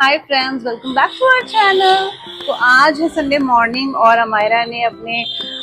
Hi friends, welcome back to our channel. तो आज है संडे मॉर्निंग और अमायरा ने अपने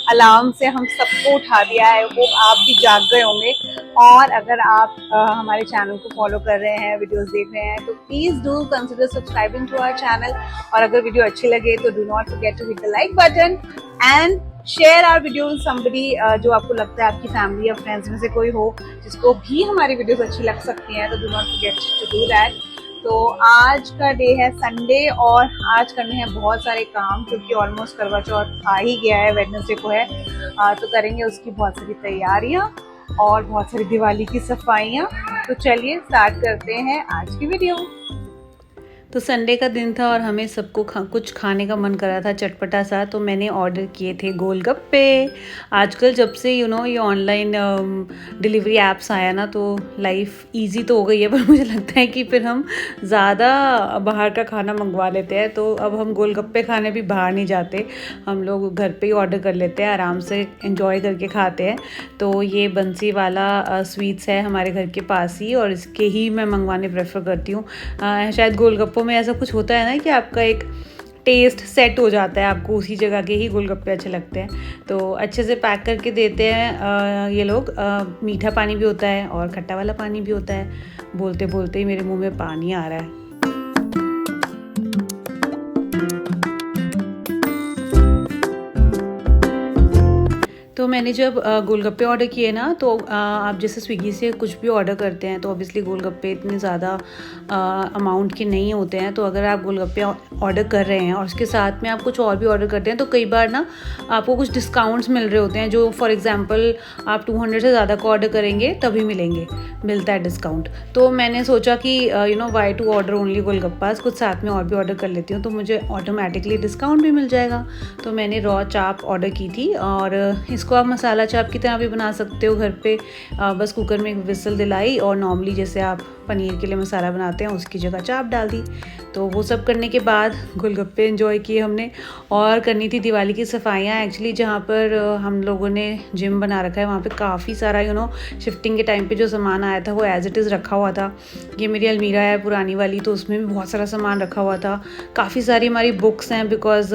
अलार्म से हम सबको उठा दिया है। होप आप भी जाग गए होंगे। और अगर आप हमारे चैनल को फॉलो कर रहे हैं, वीडियोस देख रहे हैं, तो please do consider subscribing to our channel. और अगर वीडियो अच्छी लगे तो do not forget to hit the like button and share our video somebody जो आपको लगता है आपकी फैमिली या फ्रेंड्स में से कोई हो जिसको भी हमारी वीडियोस अच्छी लग सकती हैं, तो do not forget to do that. तो आज का डे है संडे और आज करने हैं बहुत सारे काम क्योंकि ऑलमोस्ट करवा चौथ आ ही गया है, वेडनेसडे को है। तो करेंगे उसकी बहुत सारी तैयारियां और बहुत सारी दिवाली की सफाइयां। तो चलिए स्टार्ट करते हैं आज की वीडियो। तो संडे का दिन था और हमें सबको कुछ खाने का मन कर रहा था चटपटा सा, तो मैंने ऑर्डर किए थे गोलगप्पे। आजकल जब से ये ऑनलाइन डिलीवरी ऐप्स आया ना, तो लाइफ इजी तो हो गई है, पर मुझे लगता है कि फिर हम ज़्यादा बाहर का खाना मंगवा लेते हैं। तो अब हम गोलगप्पे खाने भी बाहर नहीं जाते, हम लोग घर पे ही ऑर्डर कर लेते हैं, आराम से एंजॉय करके खाते हैं। तो ये बंसी वाला स्वीट्स है हमारे घर के पास ही, और इसके ही मैं मंगवाने प्रेफर करती हूँ। शायद गोलगप्पों में ऐसा कुछ होता है ना कि आपका एक टेस्ट सेट हो जाता है, आपको उसी जगह के ही गोलगप्पे अच्छे लगते हैं। तो अच्छे से पैक करके देते हैं ये लोग। मीठा पानी भी होता है और खट्टा वाला पानी भी होता है। बोलते बोलते ही मेरे मुंह में पानी आ रहा है। तो मैंने जब गोलगप्पे ऑर्डर किए ना, तो आप जैसे स्विगी से कुछ भी ऑर्डर करते हैं तो ऑब्वियसली गोलगप्पे इतने ज़्यादा अमाउंट के नहीं होते हैं। तो अगर आप गोलगप्पे ऑर्डर कर रहे हैं और उसके साथ में आप कुछ और भी ऑर्डर करते हैं, तो कई बार ना आपको कुछ डिस्काउंट्स मिल रहे होते हैं, जो फॉर एग्जांपल आप 200 से ज़्यादा का ऑर्डर करेंगे तभी मिलता है डिस्काउंट। तो मैंने सोचा कि Y to order only golgappas, कुछ साथ में और भी ऑर्डर कर लेती हूँ तो मुझे ऑटोमेटिकली डिस्काउंट भी मिल जाएगा। तो मैंने रॉ चाप ऑर्डर की थी, और इसको आप मसाला चाप की तरह भी बना सकते हो घर पे। बस कुकर में एक विसल दिलाई और नॉर्मली जैसे आप पनीर के लिए मसाला बनाते हैं उसकी जगह चाप डाल दी। तो वो सब करने के बाद गोलगप्पे एंजॉय किए हमने, और करनी थी दिवाली की सफाइयाँ। एक्चुअली जहाँ पर हम लोगों ने जिम बना रखा है वहाँ पे काफ़ी सारा शिफ्टिंग के टाइम पे जो सामान आया था वो एज इट इज़ रखा हुआ था। ये मेरी अलमीरा है पुरानी वाली, तो उसमें भी बहुत सारा सामान रखा हुआ था। काफ़ी सारी हमारी बुक्स हैं, बिकॉज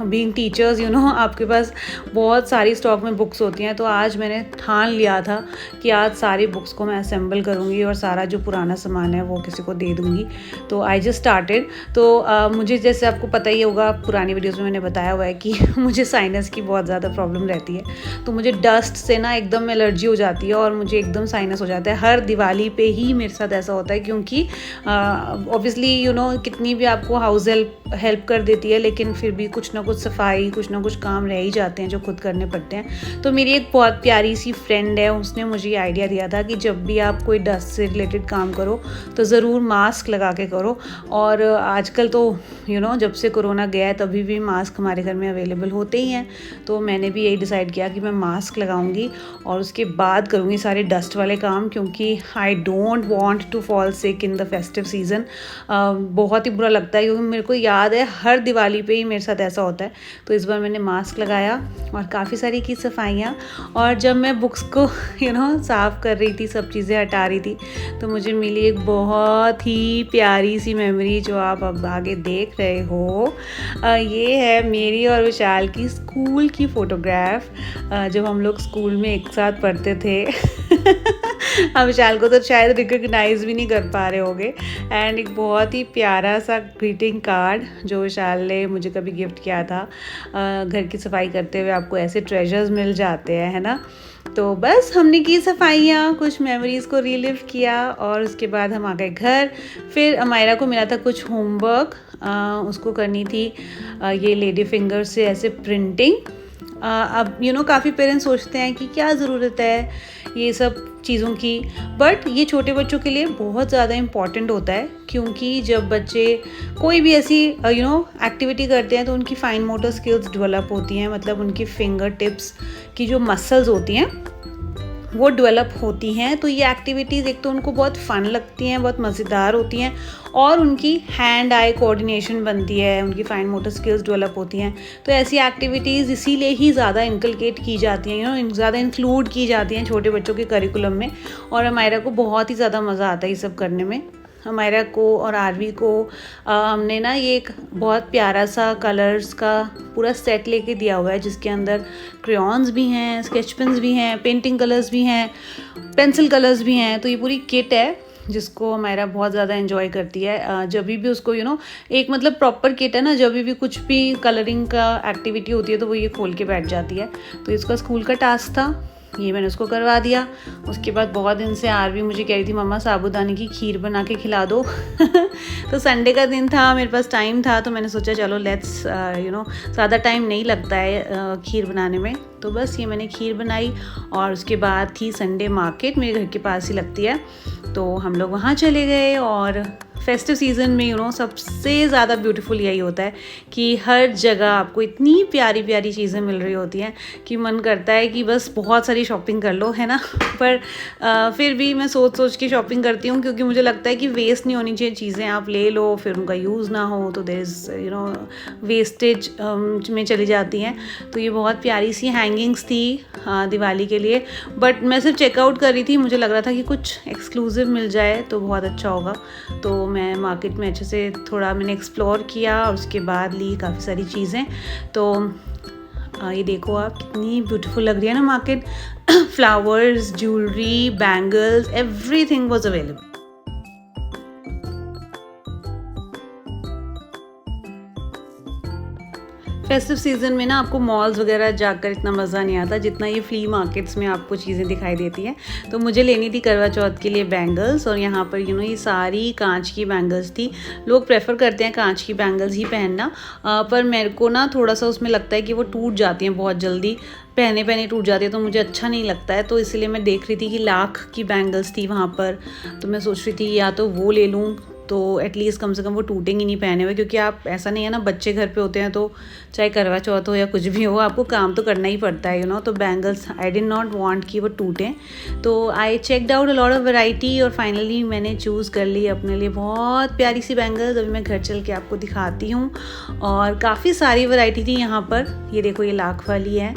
बीइंग टीचर्स आपके पास बहुत सारी स्टॉक में बुक्स होती हैं। तो आज मैंने ठान लिया था कि आज सारी बुक्स को मैं असेंबल करूँगी और सारा जो पुराना सामान है वो किसी को दे दूँगी। तो आई जस्ट स्टार्टेड। तो मुझे जैसे आपको पता ही होगा, पुरानी वीडियोस में मैंने बताया हुआ है कि मुझे साइनस की बहुत ज़्यादा प्रॉब्लम रहती है। तो मुझे डस्ट से ना एकदम एलर्जी हो जाती है और मुझे एकदम साइनस हो जाता है। हर दिवाली पे ही मेरे साथ ऐसा होता है, क्योंकि ऑब्वियसली कितनी भी आपको हाउस हेल्प कर देती है, लेकिन फिर भी कुछ ना कुछ सफाई, कुछ ना कुछ काम रह ही जाते हैं जो खुद करने पड़ते हैं। तो मेरी एक बहुत प्यारी सी फ्रेंड है, उसने मुझे ये आइडिया दिया था कि जब भी आप कोई डस्ट से रिलेटेड काम करो तो ज़रूर मास्क लगा के करो। और आजकल तो जब से कोरोना गया है तभी भी मास्क हमारे घर में अवेलेबल होते ही हैं। तो मैंने भी यही डिसाइड किया कि मैं मास्क लगाऊंगी और उसके बाद करूँगी सारे डस्ट वाले काम, क्योंकि I don't want to fall sick in the festive season. बहुत ही बुरा लगता है, क्योंकि मेरे को याद है हर दिवाली पे ही मेरे साथ ऐसा होता है। तो इस बार मैंने मास्क लगाया और काफ़ी सारी की सफाइयाँ। और जब मैं बुक्स को साफ़ कर रही थी, सब चीज़ें हटा रही थी, तो मुझे मिली एक बहुत ही प्यारी सी मेमोरी जो आप अब आगे देख रहे हो। ये है मेरी और विशाल की स्कूल की फ़ोटोग्राफ, जब हम लोग स्कूल में एक साथ पढ़ते थे। अब विशाल को तो शायद रिकग्नाइज़ भी नहीं कर पा रहे होंगे। एंड एक बहुत ही प्यारा सा ग्रीटिंग कार्ड जो विशाल ने मुझे कभी गिफ्ट किया था। घर की सफाई करते हुए आपको ऐसे ट्रेजर्स मिल जाते हैं, है ना। तो बस हमने की सफाइयाँ, कुछ मेमोरीज़ को रिलिव किया और उसके बाद हम आ गए घर। फिर अमायरा को मिला था कुछ होमवर्क, उसको करनी थी ये लेडी फिंगर से ऐसे प्रिंटिंग। अब काफ़ी पेरेंट्स सोचते हैं कि क्या ज़रूरत है ये सब चीज़ों की, बट ये छोटे बच्चों के लिए बहुत ज़्यादा इम्पॉर्टेंट होता है, क्योंकि जब बच्चे कोई भी ऐसी एक्टिविटी करते हैं तो उनकी फाइन मोटर स्किल्स डेवलप होती हैं। मतलब उनकी फिंगर टिप्स की जो मसल्स होती हैं वो डेवलप होती हैं। तो ये एक्टिविटीज़ एक तो उनको बहुत फ़न लगती हैं, बहुत मज़ेदार होती हैं, और उनकी हैंड आई कोऑर्डिनेशन बनती है, उनकी फाइन मोटर स्किल्स डेवलप होती हैं। तो ऐसी एक्टिविटीज़ इसीलिए ही ज़्यादा इनकलकेट की जाती हैं, ज़्यादा इंक्लूड की जाती हैं छोटे बच्चों के करिकुलम में। और अमायरा को बहुत ही ज़्यादा मज़ा आता है ये सब करने में। हमारा को और आरवी को हमने ना ये एक बहुत प्यारा सा कलर्स का पूरा सेट लेके दिया हुआ है, जिसके अंदर क्रेयॉन्स भी हैं, स्केच पेन्स भी हैं, पेंटिंग कलर्स भी हैं, पेंसिल कलर्स भी हैं। तो ये पूरी किट है जिसको हमारा बहुत ज़्यादा एंजॉय करती है। जब भी उसको एक मतलब प्रॉपर किट है ना, जब भी कुछ भी कलरिंग का एक्टिविटी होती है तो वो ये खोल के बैठ जाती है। तो इसका स्कूल का टास्क था, ये मैंने उसको करवा दिया। उसके बाद बहुत दिन से आरवी मुझे कह रही थी मम्मा साबूदाने की खीर बना के खिला दो। तो संडे का दिन था, मेरे पास टाइम था, तो मैंने सोचा चलो लेट्स ज़्यादा टाइम नहीं लगता है खीर बनाने में। तो बस ये मैंने खीर बनाई और उसके बाद थी संडे मार्केट, मेरे घर के पास ही लगती है, तो हम लोग वहाँ चले गए। और फेस्टिव सीज़न में सबसे ज़्यादा ब्यूटीफुल यही होता है कि हर जगह आपको इतनी प्यारी प्यारी चीज़ें मिल रही होती हैं कि मन करता है कि बस बहुत सारी शॉपिंग कर लो, है ना। पर फिर भी मैं सोच सोच के शॉपिंग करती हूँ, क्योंकि मुझे लगता है कि वेस्ट नहीं होनी चाहिए चीज़ें। आप ले लो फिर उनका यूज़ ना हो तो देयर इज़ वेस्टेज में चली जाती हैं। तो ये बहुत प्यारी सी हैंगिंग्स थी दिवाली के लिए, बट मैं सिर्फ चेकआउट कर रही थी, मुझे लग रहा था कि कुछ एक्सक्लूसिव मिल जाए तो बहुत अच्छा होगा। तो मैं मार्केट में अच्छे से थोड़ा मैंने एक्सप्लोर किया और उसके बाद ली काफ़ी सारी चीज़ें। तो ये देखो आप, कितनी ब्यूटीफुल लग रही है ना market. Flowers, jewellery, bangles, everything was available. Festive season में ना आपको मॉल्स वगैरह जाकर इतना मज़ा नहीं आता जितना ये फ्ली मार्केट्स में आपको चीज़ें दिखाई देती हैं। तो मुझे लेनी थी करवा चौथ के लिए बैंगल्स, और यहाँ पर ये सारी कांच की बैंगल्स थी। लोग प्रेफर करते हैं कांच की बैंगल्स ही पहनना, पर मेरे को ना थोड़ा सा उसमें लगता है कि वो टूट जाती हैं बहुत जल्दी, पहने पहने टूट जाती है, तो मुझे अच्छा नहीं लगता है। तो इसलिए मैं देख रही थी कि लाख की बैंगल्स थी वहाँ पर, तो मैं सोच रही थी या तो वो ले लूँ तो एटलीस्ट कम से कम वो टूटेंगी नहीं पहने हुए, क्योंकि आप ऐसा नहीं है ना, बच्चे घर पे होते हैं तो चाहे करवा चौथ हो या कुछ भी हो, आपको काम तो करना ही पड़ता है तो bangles I did not want कि वो टूटें। तो I checked out a lot of variety और फाइनली मैंने चूज़ कर ली अपने लिए बहुत प्यारी सी बैंगल्स। अभी मैं घर चल के आपको दिखाती हूँ, और काफ़ी सारी वैरायटी थी यहाँ पर। ये देखो, ये लाख वाली है।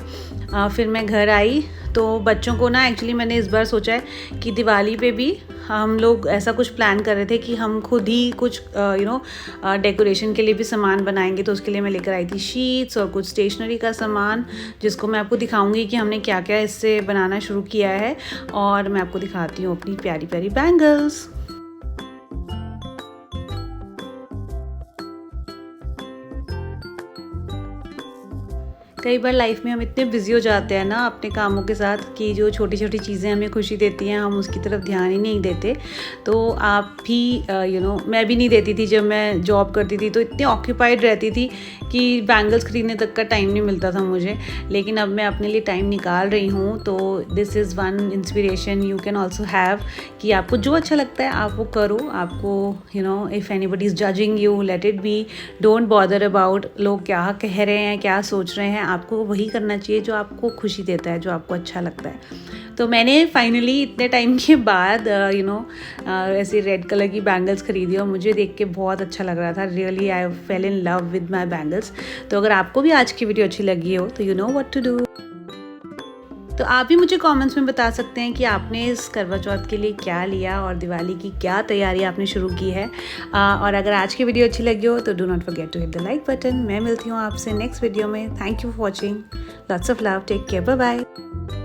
फिर मैं घर आई तो बच्चों को ना, एक्चुअली मैंने इस बार सोचा है कि दिवाली पे भी हम लोग ऐसा कुछ प्लान कर रहे थे कि हम खुद ही कुछ डेकोरेशन के लिए भी सामान बनाएंगे। तो उसके लिए मैं लेकर आई थी शीट्स और कुछ स्टेशनरी का सामान, जिसको मैं आपको दिखाऊंगी कि हमने क्या क्या इससे बनाना शुरू किया है। और मैं आपको दिखाती हूँ अपनी प्यारी प्यारी बैंगल्स। कई बार लाइफ में हम इतने बिजी हो जाते हैं ना अपने कामों के साथ कि जो छोटी छोटी चीज़ें हमें खुशी देती हैं हम उसकी तरफ ध्यान ही नहीं देते। तो आप भी मैं भी नहीं देती थी। जब मैं जॉब करती थी तो इतनी ऑक्यूपाइड रहती थी कि बैंगल्स खरीदने तक का टाइम नहीं मिलता था मुझे। लेकिन अब मैं अपने लिए टाइम निकाल रही हूँ, तो this is one inspiration you can also have, कि आपको जो अच्छा लगता है आप वो करो। आपको if anybody is judging you, let it be, don't bother about लोग क्या कह रहे हैं, क्या सोच रहे हैं। आपको वही करना चाहिए जो आपको खुशी देता है, जो आपको अच्छा लगता है। तो मैंने फाइनली इतने टाइम के बाद ऐसी रेड कलर की बैंगल्स खरीदी और मुझे देख के बहुत अच्छा लग रहा था। Really I fail in love with my bangles. तो अगर आपको भी आज की वीडियो अच्छी लगी हो तो you know what to do. तो आप भी मुझे कमेंट्स में बता सकते हैं कि आपने इस करवा चौथ के लिए क्या लिया और दिवाली की क्या तैयारी आपने शुरू की है। और अगर आज की वीडियो अच्छी लगी हो तो do not forget to hit the like button. मैं मिलती हूँ आपसे नेक्स्ट वीडियो में। Thank you for watching. Lots of love. Take care. Bye bye.